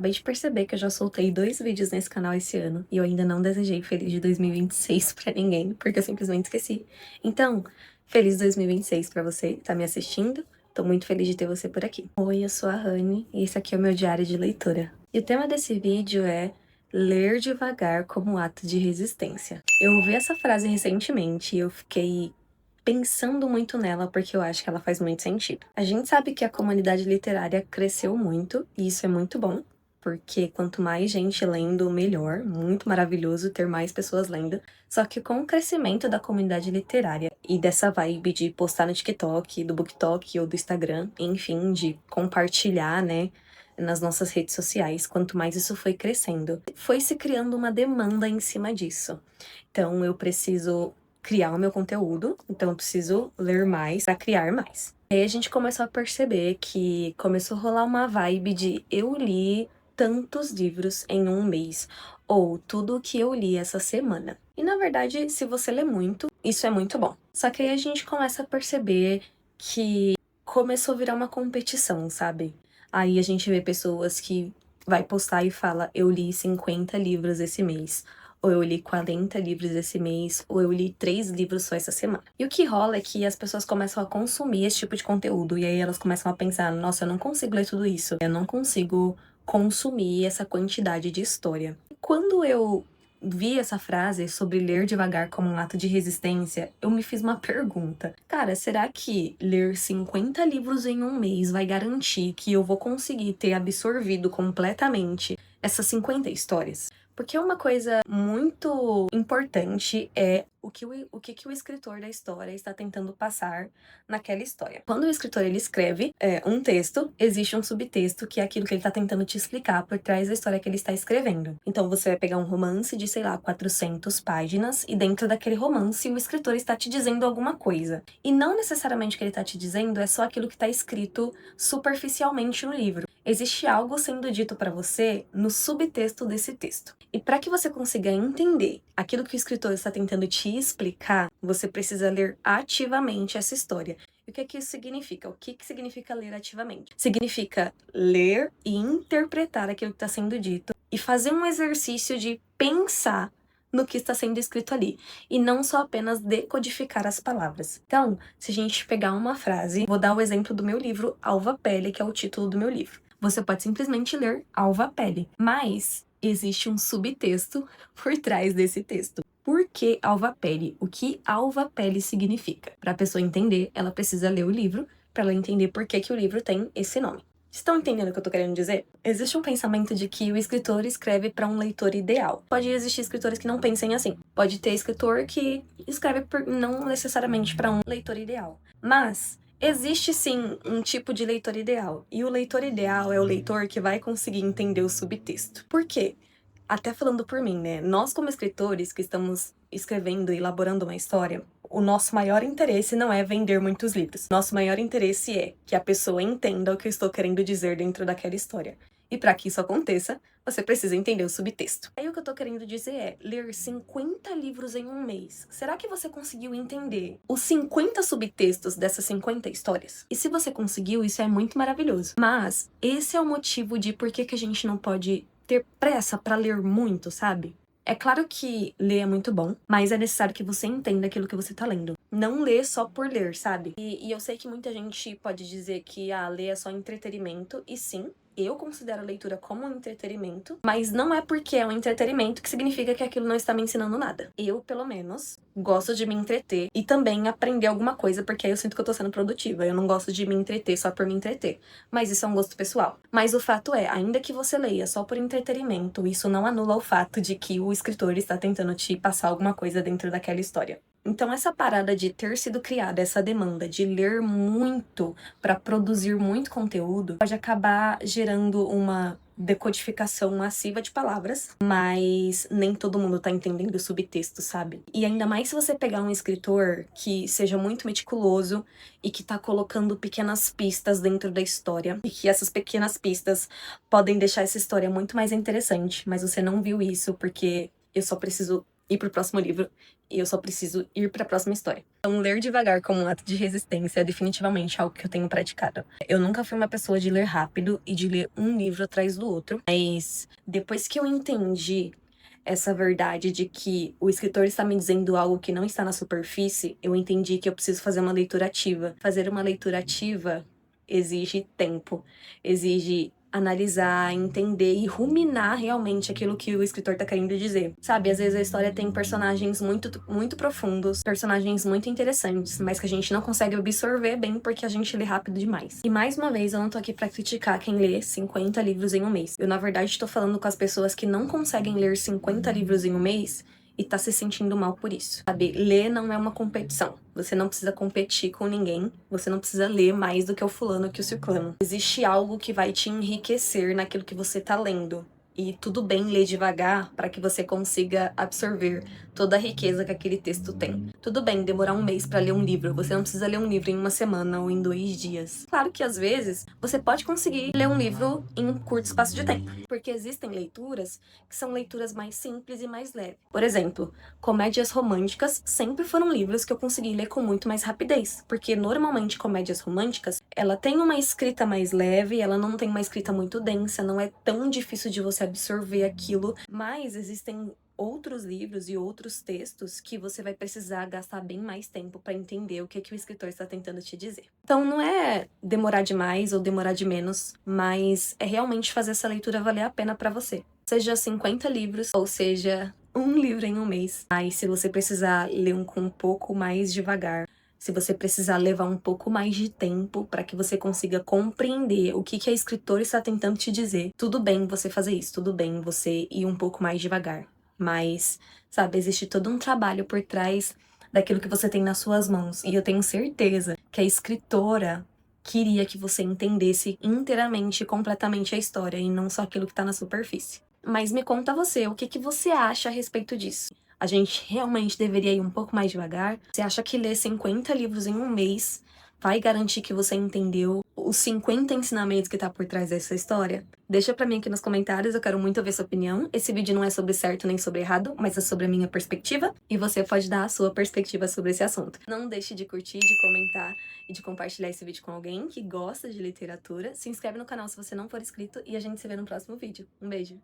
acabei de perceber que eu já soltei 2 vídeos nesse canal esse ano e eu ainda não desejei feliz de 2026 pra ninguém, porque eu simplesmente esqueci. Então, feliz 2026 pra você que tá me assistindo. Tô muito feliz de ter você por aqui. Oi, eu sou a Rani e esse aqui é o meu diário de leitura. E o tema desse vídeo é ler devagar como ato de resistência. Eu ouvi essa frase recentemente e eu fiquei pensando muito nela porque eu acho que ela faz muito sentido. A gente sabe que a comunidade literária cresceu muito e isso é muito bom, porque quanto mais gente lendo, melhor. Muito maravilhoso ter mais pessoas lendo. Só que com o crescimento da comunidade literária e dessa vibe de postar no TikTok, do BookTok ou do Instagram, enfim, de compartilhar, né, nas nossas redes sociais, quanto mais isso foi crescendo, foi se criando uma demanda em cima disso. Então eu preciso criar o meu conteúdo, então eu preciso ler mais para criar mais. E aí a gente começou a perceber que começou a rolar uma vibe de eu li tantos livros em um mês, ou tudo o que eu li essa semana. E na verdade, se você lê muito, isso é muito bom. Só que aí a gente começa a perceber que começou a virar uma competição, sabe? Aí a gente vê pessoas que vai postar e fala, eu li 50 livros esse mês, ou eu li 40 livros esse mês, ou eu li 3 livros só essa semana. E o que rola é que as pessoas começam a consumir esse tipo de conteúdo, e aí elas começam a pensar, nossa, eu não consigo ler tudo isso, eu não consigo consumir essa quantidade de história. Quando eu vi essa frase sobre ler devagar como um ato de resistência, eu me fiz uma pergunta. Cara, será que ler 50 livros em um mês vai garantir que eu vou conseguir ter absorvido completamente essas 50 histórias? Porque uma coisa muito importante é o que o escritor da história está tentando passar naquela história. Quando o escritor ele escreve um texto, existe um subtexto que é aquilo que ele está tentando te explicar por trás da história que ele está escrevendo. Então você vai pegar um romance de, sei lá, 400 páginas e dentro daquele romance o escritor está te dizendo alguma coisa. E não necessariamente o que ele está te dizendo é só aquilo que está escrito superficialmente no livro. Existe algo sendo dito para você no subtexto desse texto. E para que você consiga entender aquilo que o escritor está tentando te explicar, você precisa ler ativamente essa história. E o que é que isso significa? O que significa ler ativamente? Significa ler e interpretar aquilo que está sendo dito e fazer um exercício de pensar no que está sendo escrito ali, e não só apenas decodificar as palavras. Então, se a gente pegar uma frase, vou dar o exemplo do meu livro Alva Pele, que é o título do meu livro. Você pode simplesmente ler Alva Pele, mas existe um subtexto por trás desse texto. Por que alva pele? O que alva pele significa? Para a pessoa entender, ela precisa ler o livro para ela entender por que o livro tem esse nome. Estão entendendo o que eu tô querendo dizer? Existe um pensamento de que o escritor escreve para um leitor ideal. Pode existir escritores que não pensem assim. Pode ter escritor que escreve não necessariamente para um leitor ideal. Mas existe sim um tipo de leitor ideal. E o leitor ideal é o leitor que vai conseguir entender o subtexto. Por quê? Até falando por mim, né? Nós, como escritores que estamos escrevendo e elaborando uma história, o nosso maior interesse não é vender muitos livros. Nosso maior interesse é que a pessoa entenda o que eu estou querendo dizer dentro daquela história. E para que isso aconteça, você precisa entender o subtexto. Aí o que eu tô querendo dizer é, ler 50 livros em um mês. Será que você conseguiu entender os 50 subtextos dessas 50 histórias? E se você conseguiu, isso é muito maravilhoso. Mas esse é o motivo de por que a gente não pode ter pressa pra ler muito, sabe? É claro que ler é muito bom, mas é necessário que você entenda aquilo que você tá lendo. Não ler só por ler, sabe? E eu sei que muita gente pode dizer que ler é só entretenimento, e sim, eu considero a leitura como um entretenimento, mas não é porque é um entretenimento que significa que aquilo não está me ensinando nada. Eu, pelo menos, gosto de me entreter e também aprender alguma coisa, porque aí eu sinto que eu tô sendo produtiva. Eu não gosto de me entreter só por me entreter. Mas isso é um gosto pessoal. Mas o fato é, ainda que você leia só por entretenimento, isso não anula o fato de que o escritor está tentando te passar alguma coisa dentro daquela história. Então essa parada de ter sido criada, essa demanda de ler muito para produzir muito conteúdo, pode acabar gerando uma decodificação massiva de palavras, mas nem todo mundo tá entendendo o subtexto, sabe? E ainda mais se você pegar um escritor que seja muito meticuloso e que tá colocando pequenas pistas dentro da história, e que essas pequenas pistas podem deixar essa história muito mais interessante, mas você não viu isso porque eu só preciso ir pro próximo livro e eu só preciso ir pra próxima história. Então, ler devagar como um ato de resistência é definitivamente algo que eu tenho praticado. Eu nunca fui uma pessoa de ler rápido e de ler um livro atrás do outro, mas depois que eu entendi essa verdade de que o escritor está me dizendo algo que não está na superfície, eu entendi que eu preciso fazer uma leitura ativa. Fazer uma leitura ativa exige tempo, exige analisar, entender e ruminar realmente aquilo que o escritor tá querendo dizer. Sabe, às vezes a história tem personagens muito profundos, personagens muito interessantes, mas que a gente não consegue absorver bem porque a gente lê rápido demais. E mais uma vez, eu não tô aqui pra criticar quem lê 50 livros em um mês. Eu, na verdade, tô falando com as pessoas que não conseguem ler 50 livros em um mês e tá se sentindo mal por isso. Sabe, ler não é uma competição. Você não precisa competir com ninguém, você não precisa ler mais do que o fulano ou que o ciclano. Existe algo que vai te enriquecer naquilo que você tá lendo. E tudo bem ler devagar para que você consiga absorver toda a riqueza que aquele texto tem. Tudo bem demorar um mês para ler um livro, você não precisa ler um livro em uma semana ou em 2 dias. Claro que às vezes você pode conseguir ler um livro em um curto espaço de tempo, porque existem leituras que são leituras mais simples e mais leves. Por exemplo, comédias românticas sempre foram livros que eu consegui ler com muito mais rapidez, porque normalmente comédias românticas, ela tem uma escrita mais leve, ela não tem uma escrita muito densa, não é tão difícil de você absorver aquilo, mas existem outros livros e outros textos que você vai precisar gastar bem mais tempo para entender o que o escritor está tentando te dizer. Então não é demorar demais ou demorar de menos, mas é realmente fazer essa leitura valer a pena para você. Seja 50 livros, ou seja, um livro em um mês. Mas se você precisar ler com um pouco mais devagar, se você precisar levar um pouco mais de tempo para que você consiga compreender o que a escritora está tentando te dizer, tudo bem você fazer isso, tudo bem você ir um pouco mais devagar. Mas, sabe, existe todo um trabalho por trás daquilo que você tem nas suas mãos. E eu tenho certeza que a escritora queria que você entendesse inteiramente e completamente a história e não só aquilo que tá na superfície. Mas me conta você, o que você acha a respeito disso? A gente realmente deveria ir um pouco mais devagar? Você acha que ler 50 livros em um mês vai garantir que você entendeu os 50 ensinamentos que tá por trás dessa história? Deixa pra mim aqui nos comentários, eu quero muito ouvir sua opinião. Esse vídeo não é sobre certo nem sobre errado, mas é sobre a minha perspectiva, e você pode dar a sua perspectiva sobre esse assunto. Não deixe de curtir, de comentar e de compartilhar esse vídeo com alguém que gosta de literatura. Se inscreve no canal se você não for inscrito e a gente se vê no próximo vídeo. Um beijo!